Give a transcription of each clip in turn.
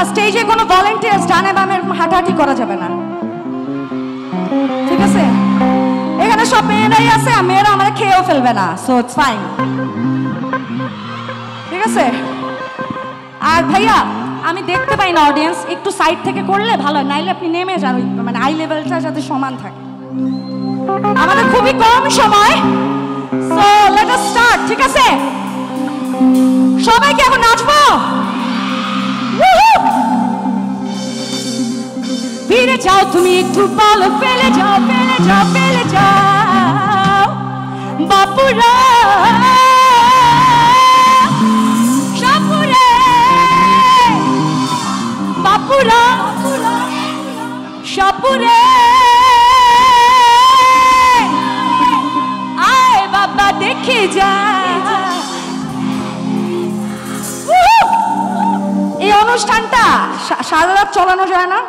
স্টেজে কোনো ভলান্টিয়ার্স ডানে বামে হাঁটাহাঁটি করা যাবে না, ঠিক আছে? এখানে সব মেয়েরাই আছে, মেয়েরা আমরা খেয়েও ফেলবে না, সো ইটস ফাইন, ঠিক আছে? আর ভাইয়া আমি দেখতে পাই না অডিয়েন্স, একটু সাইড থেকে করলে ভালো হয়, নাইলে আপনি নেমে যান, মানে আই লেভেলটা যাতে সমান থাকে। আমাদের খুবই কম সময়, সো লেট আস স্টার্ট, ঠিক আছে? সবাই কি এখন নাচবো? ফিরে যাও তুমি একটু বলো, ফেলে যাও ফেলে যাও ফেলে যাও বাপুরা সাপুরে, বাপুরা সাপুরে, আয় বাবা দেখে যা। এই অনুষ্ঠানটা সারা রাত চালানো যায় না?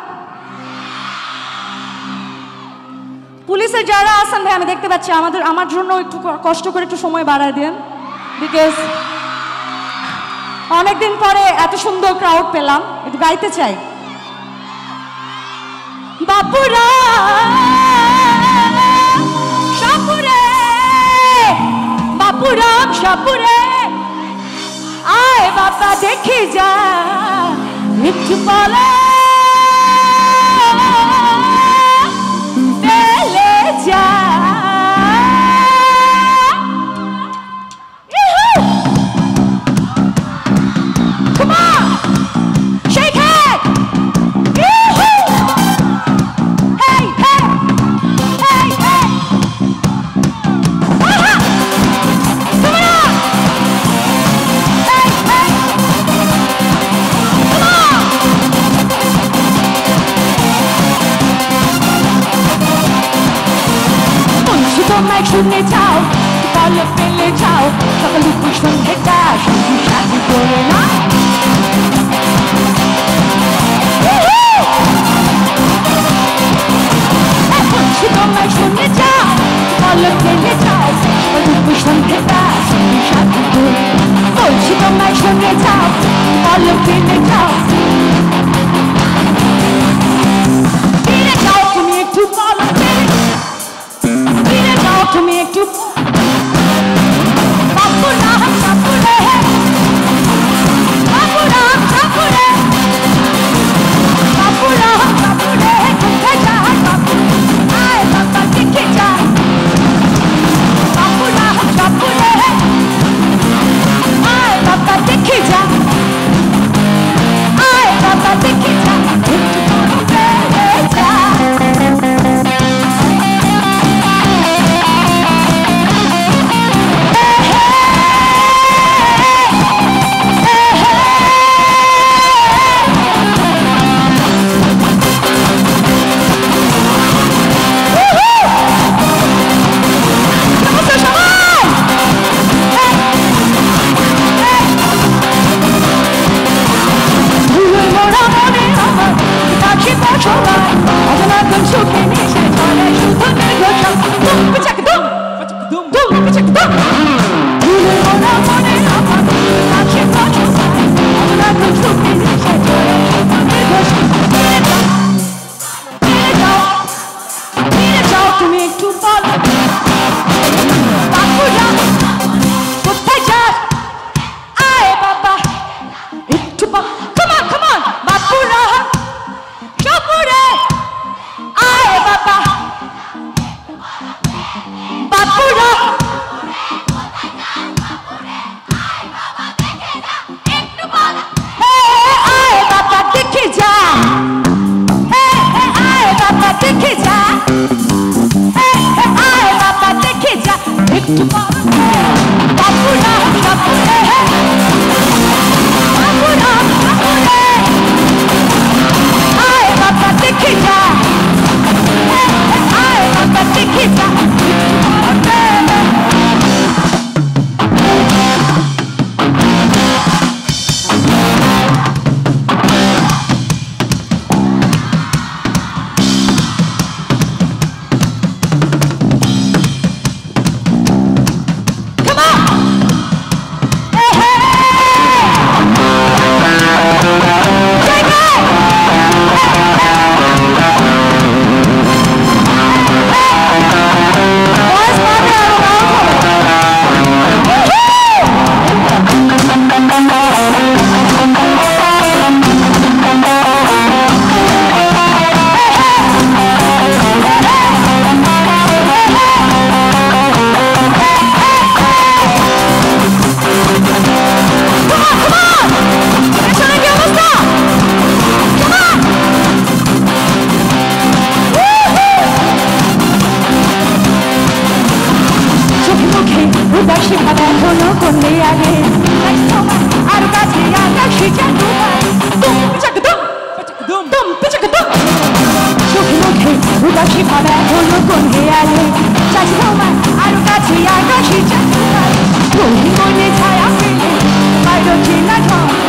পুলিশের যারা আছেন ভাই, আমি দেখতে পাচ্ছি আমার জন্য একটু কষ্ট করে একটু সময় বাড়ায় দেন, বিকজ অনেকদিন পরে এত সুন্দর ক্রাউড পেলাম, একটু গাইতে চাই। বাপুরা সাপুরে, বাপুরা সাপুরে, আয় বাবা দেখে যা একটু বলে ফেলে যা। Come on, shake it. Hey, hey, hey, hey. Come on. Hey, hey. Come on. বলছি তোমায় শুনে যাও, বলে ফেলে যাও, সকাল দুপুর সন্ধ্যেটা শুধু সাথে করে না। বলছি তোমায় শুনে যাও, বলে ফেলে যাও, সকাল দুপুর সন্ধ্যেটা শুধু সাথে করে। বলছি তোমায় শুনে যাও, বলে ফেলে যাও, ফিরে যাও তুমি একটু, বলো ফিরে যাও তুমি একটু। বাপুরা সাপুরে, বাপুরা সাপুরে, বাপুরা সাপুরে, কোথায় যা বাপুরা, আয় বাবা দেখে যা। বাপুরা সাপুরে, আয় বাবা দেখে যা, আয় বাবা দেখে যা, একটু বড় ফেলে যা। দেখে যা, রাশি ভাবে এখনো কোন হেয়ালে চাচি তোমার আরো কাছে আকাশি চাচি মনে ছায়া ফেলে বাইরে চেনা ঝড়